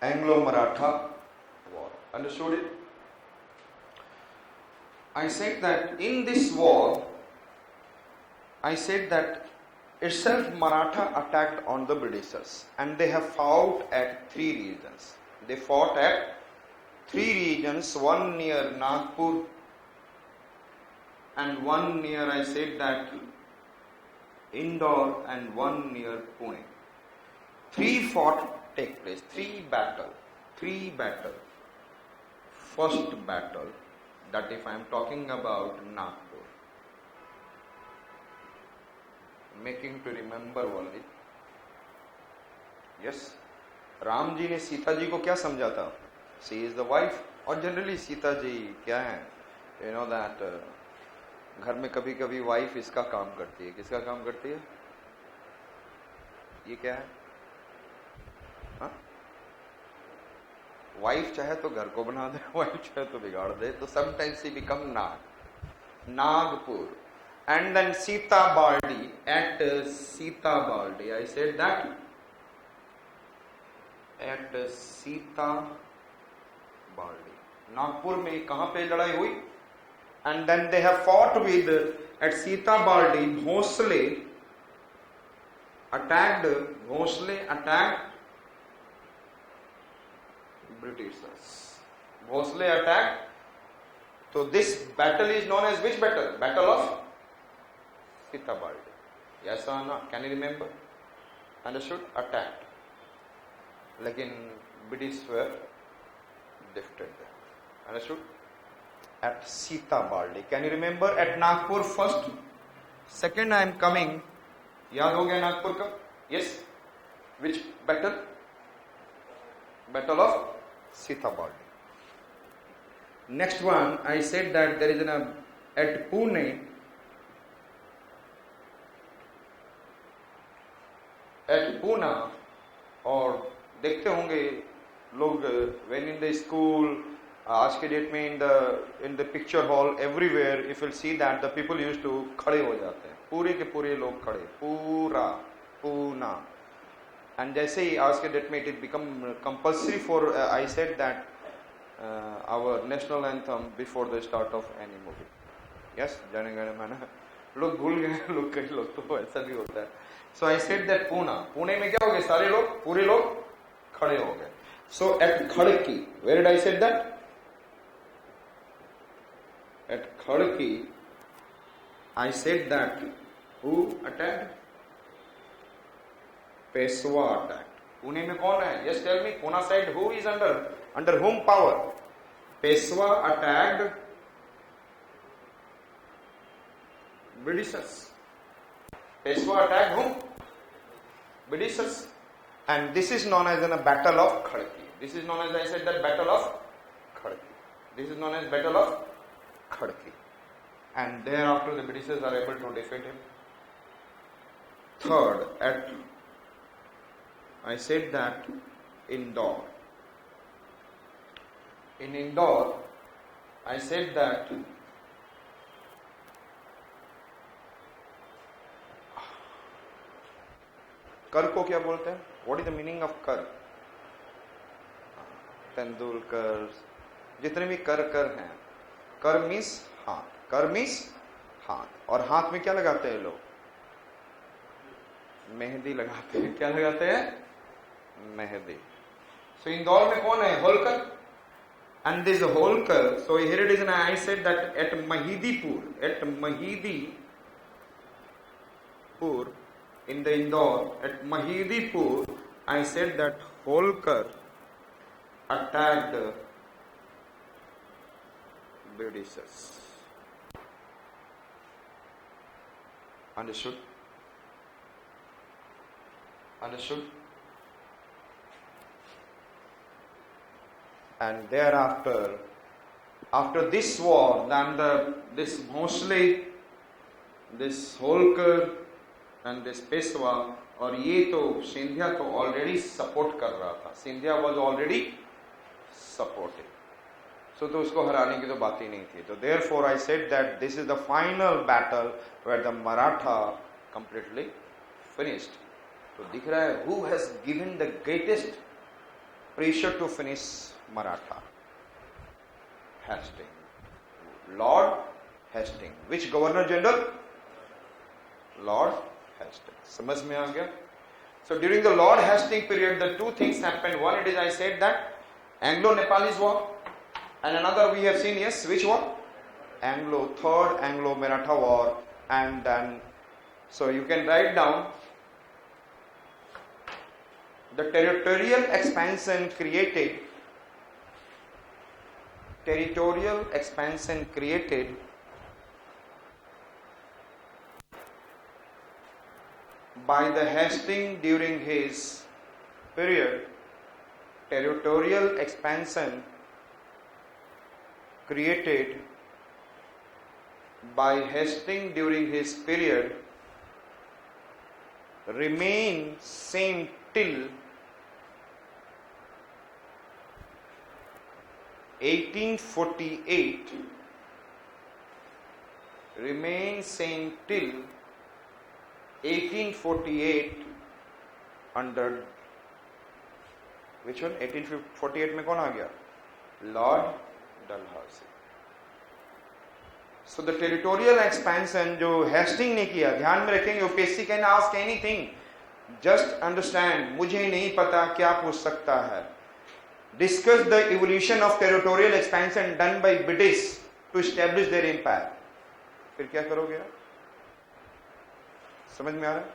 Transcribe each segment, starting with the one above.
Anglo-Maratha War. Understood it? I said that in this war, I said that itself Maratha attacked on the Britishers, and they have fought at 3 regions. They fought at 3 regions, one near Nagpur and one near, I said that, Indore, and one near Pune. 3 fought take place, 3 battle. First battle, that if I am talking about Nagpur, making to remember only. Yes, Ram ji ने सीता जी को क्या समझा था? She is the wife. और generally Sita ji क्या है? You know that घर में कभी कभी वाइफ इसका काम करती है. किसका काम करती है? ये क्या है? हाँ? वाइफ चाहे तो घर को बना दे, वाइफ चाहे तो बिगाड़ दे. तो sometimes she become Nagpur. And then Sita Baldi, at Sita Baldi, I said that at Sita Baldi, Nagpur में कहाँ पे लड़ाई हुई? And then they have fought with at Sita Baldi. Bhosle attacked Britishers. Bhosle attacked. So this battle is known as which battle? Battle of Sita Baldi. Yes or no? Can you remember? Understood? Attacked. Lekin British were defeated. Understood? At Sita Baldi. Can you remember? At Nagpur first. Second I am coming. याद हो गया नागपुर का? Yes. Which battle? Battle of Sita Baldi. Next one, I said that there is at Pune. At Pune, और देखते होंगे लोग when in the school, आज के डेट में in the picture hall everywhere, if you'll see that the people used to खड़े हो जाते हैं, पूरे के पूरे लोग खड़े, पूरा पूना. And जैसे ही आज के डेट में it become compulsory for I said that our national anthem before the start of any movie. Yes, Jana Gana मन. लोग भूल गए, लोग कई लोग तो ऐसा भी होता है. So I said that Pune में क्या हो गए? सारे लोग, पूरे लोग खड़े हो गए. So at Khadki, where did I say that? At Khadki, I said that who attacked? Peshwa attacked. Pune में कौन है? Yes, tell me. Pune side who is under whom power? Peshwa attacked Britishers. Peshwa attacked whom? Britishers. And this is known as a battle of Khadki. This is known as, I said that, battle of Khadki. This is known as battle of Khadki. And thereafter the Britishers are able to defeat him. Third, I said that Indore. In Indore, I said that कर को क्या बोलते हैं? What is the meaning of कर? तेंदुलकर, जितने भी कर हैं. कर मीन्स हाथ. कर मीन्स हाथ. और हाथ में क्या लगाते हैं लोग? मेहंदी लगाते हैं. क्या लगाते हैं? मेहंदी. So इंदौर में कौन है? Holkar. And this Holkar, so here it is, and I said that at Mahidipur, in the Indore, at Mahidipur, I said that Holkar attacked Britishers. Understood? And thereafter, after this war, then this Bhosle, this Holkar and this Peshwa, और ये तो सिंधिया तो already support कर रहा था. Scindia was already supporting. So तो उसको हराने की तो बात ही नहीं थी. तो therefore I said that this is the final battle where the Maratha completely finished. तो दिख रहा है who has given the greatest pressure to finish Maratha. Hastings. Lord Hastings. Which Governor General? Lord Hastings. समझ में आ गया? So during the Lord Hastings period, the two things happened. One, it is I said that Anglo-Nepalese war, and another we have seen, yes, which war? Third Anglo-Maratha war, and then, so you can write down the territorial expansion created by the Hastings during his period. Territorial expansion created by Hastings during his period remain same till 1848, remain same till 1848 under which one? 1848 में कौन आ गया? Lord Dalhousie. So the territorial expansion जो Hastings ने किया, ध्यान में रखेंगे, UPSC can ask anything, just understand, मुझे नहीं पता क्या पूछ सकता है. Discuss the evolution of territorial expansion done by British to establish their empire. फिर क्या करोगे आप? समझ में आ रहा है?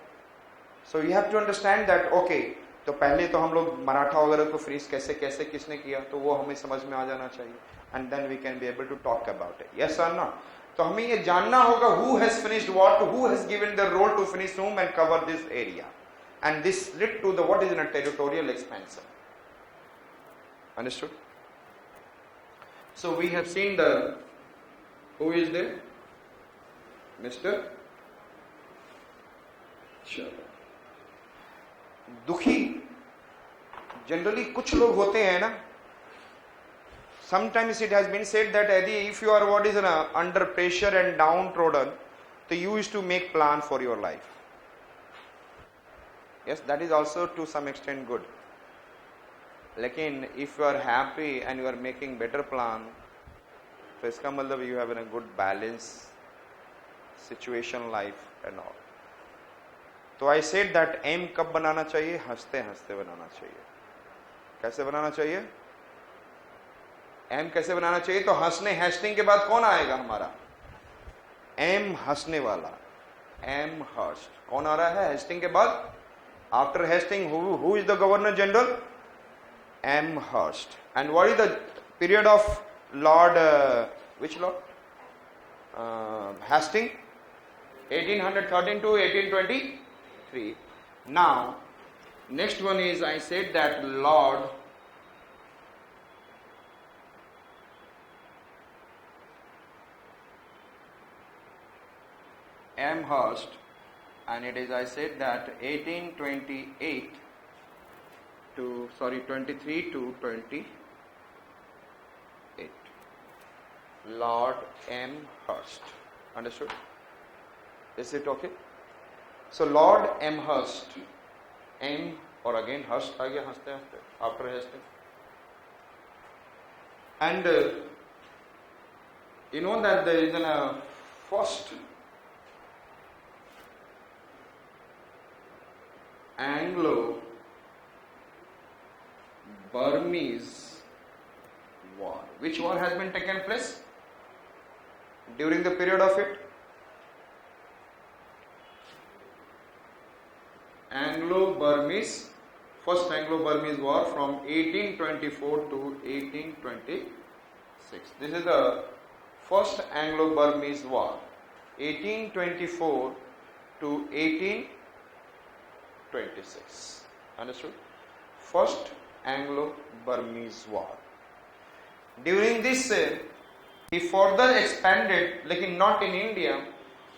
So you have to understand that, okay, तो पहले तो हम लोग मराठा वगैरह को फ्रीज कैसे कैसे किसने किया, तो वो हमें समझ में आ जाना चाहिए, and then we can be able to talk about it. Yes or no? तो हमें ये जानना होगा who has finished what, who has given the role to finish whom and cover this area, and this led to the what is in a territorial expansion. Understood? So we have seen the, who is there? Mr. चलो, दुखी generally कुछ लोग होते हैं ना. Sometimes it has been said that if you are what is under pressure and downtrodden, so you used to make plan for your life. Yes, that is also to some extent good. लेकिन if you are happy and you are making better plan, तो इसका मतलब you have a good balance situation life and all. तो I said that aim कब बनाना चाहिए? हंसते हंसते बनाना चाहिए. कैसे बनाना चाहिए? एम कैसे बनाना चाहिए? तो हंसने, हेस्टिंग के बाद कौन आएगा हमारा? एम हंसने वाला, एम हर्स्ट. कौन आ रहा है हेस्टिंग के बाद? After Hastings who is the governor general? Amherst. And what is the period of lord, which lord? Hastings 1813 to 1823. Now next one is I said that Lord Amherst, and it is I said that 1828 to 23 to 28. Lord Amherst. Understood? Is it okay? So Lord Amherst, M or again Hurst आ गया हंसते हंसते after Hastings. And you know that there is a first Anglo-Burmese war. Which war has been taken place during the period of it? First Anglo-Burmese war from 1824 to 1826. This is the first Anglo-Burmese war, 1824 to 1826. Understood? First Anglo-Burmese war. During this, he further expanded, like not in India,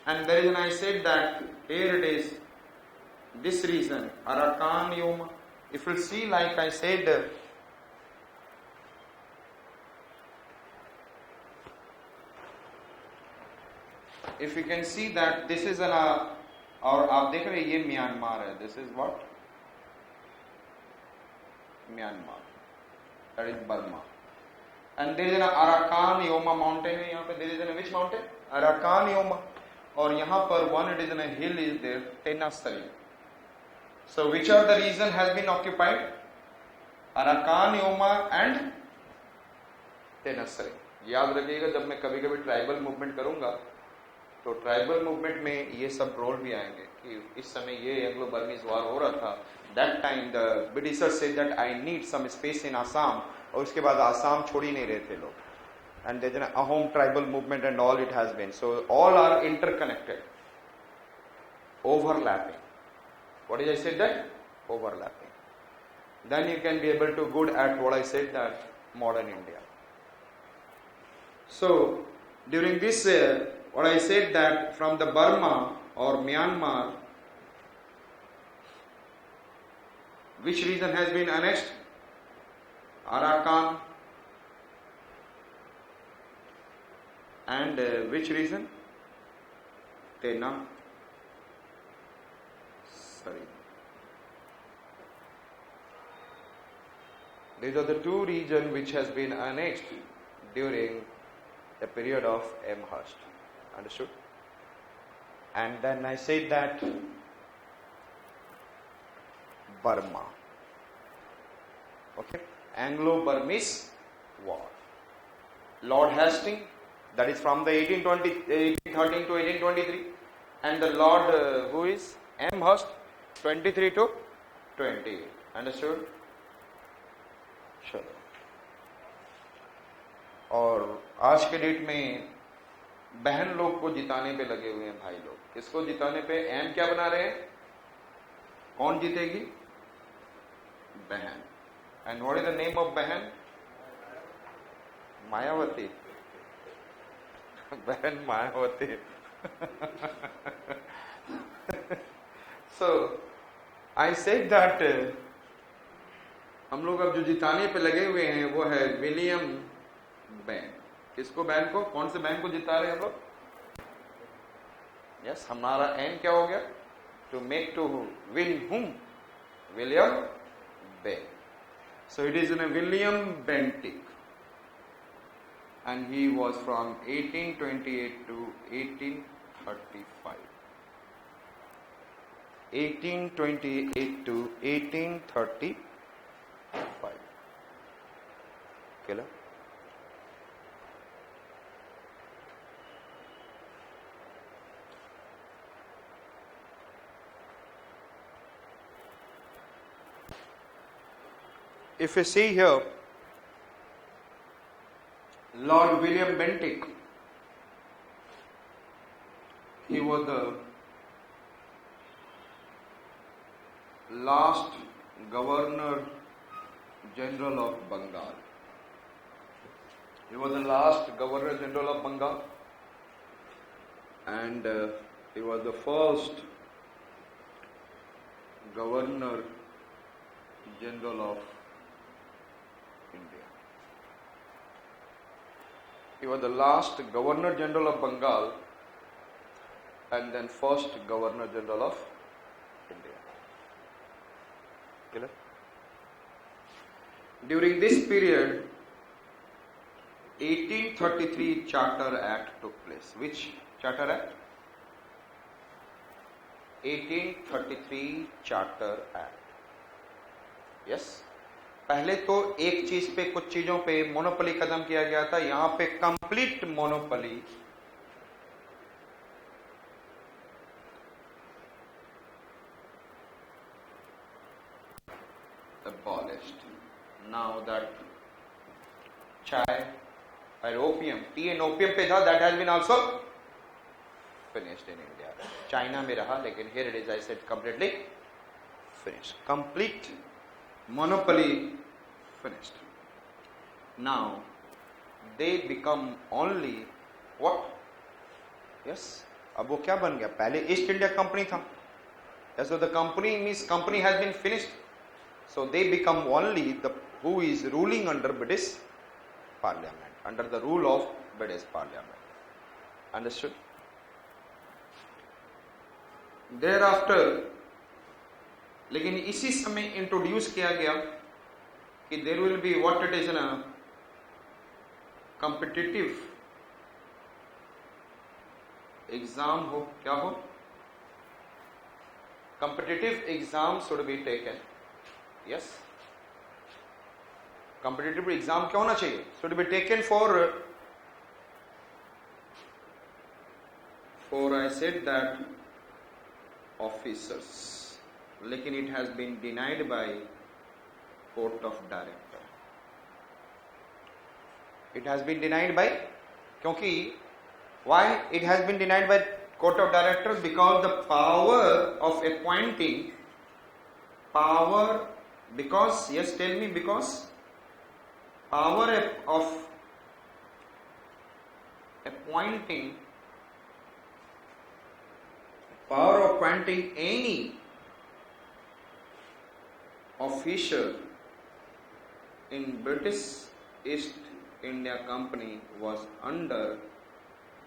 and the reason I said that here it is. This region, Arakan Yuma, if you see, like I said, if you can see that this is an, और आप देख रहे हैं ये Myanmar है. This is what? Myanmar. that is Burma. And there is an Arakan Yoma mountain है यहाँ पे. There is an which mountain? Arakan Yoma. और यहाँ पर one it is in a hill is there, Tenasserim. So which of the region has been occupied? Arakan Yoma and Tenasserim. याद रखिएगा जब मैं कभी कभी ट्राइबल मूवमेंट करूंगा तो ट्राइबल मूवमेंट में ये सब रोल भी आएंगे कि इस समय ये एंग्लो बर्मीज वॉर हो रहा था. That time the Britishers said that I need some space in Assam, और उसके बाद आसाम छोड़ ही नहीं रहे थे लोग. And there is a home tribal movement and all it has been. So all are interconnected, overlapping. What is I said that? Overlapping. Then you can be able to good at what I said that modern India. So during this what I said that from the Burma or Myanmar, which region has been annexed? Arakan. And which region? Sorry. These are the two regions which has been annexed during the period of Amherst. Understood? And then I said that Burma. Okay? Anglo-Burmese War. Lord Hastings, that is from the 1813 to 1823, and the Lord who is Amherst, 23 to 20. Understood? Sure. और आज के date में बहन लोग को जिताने पे लगे हुए हैं भाई लोग. किसको जिताने पे? एम क्या बना रहे हैं? कौन जीतेगी? बहन. And what is the name of बहन? मायावती. बहन मायावती. सो आई सेड दैट हम लोग अब जो जिताने पे लगे हुए हैं वो है विलियम बैन. किसको? बैन को. कौन से बैन को जिता रहे हैं हम लोग? यस, हमारा एम क्या हो गया? To make to win whom? William Bain. So it is in William Bentinck and he was from 1828 to 1835. 1828 to 1835. Killer. If you see here, Lord William Bentinck, he was the last Governor General of Bengal. He was the last Governor General of Bengal, and he was the first Governor General of India. He was the last Governor General of Bengal and then first Governor General of India. Clear? During this period, 1833 Charter Act took place. Which Charter Act? 1833 Charter Act. Yes? पहले तो एक चीज पे, कुछ चीजों पे monopoly खत्म किया गया था. यहां पे complete monopoly abolished. Now that chai और opium, tea and opium पे था, that has been also finished in India. China में रहा, लेकिन here it is, I said, completely finished. Complete monopoly finished. Now they become only what? Yes. अब वो क्या बन गया? पहले ईस्ट इंडिया कंपनी था. So the company means company has been finished. So they become only the who is ruling under British Parliament, under the rule of British Parliament. Understood? Thereafter, लेकिन इसी समय इंट्रोड्यूस किया गया कि there will be what it is ना competitive exam हो, क्या हो, competitive exam should be taken. Yes, competitive exam क्या होना चाहिए, should be taken for I said that officers, लेकिन it has been denied by court of director. It has been denied by, क्योंकि why it has been denied by court of directors? Because the power of appointing, because yes, tell me, because power of appointing any official in British East India Company was under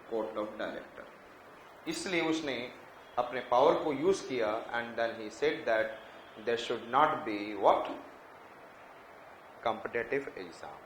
court of director. इसलिए उसने अपने power को use किया and then he said that there should not be what competitive exam.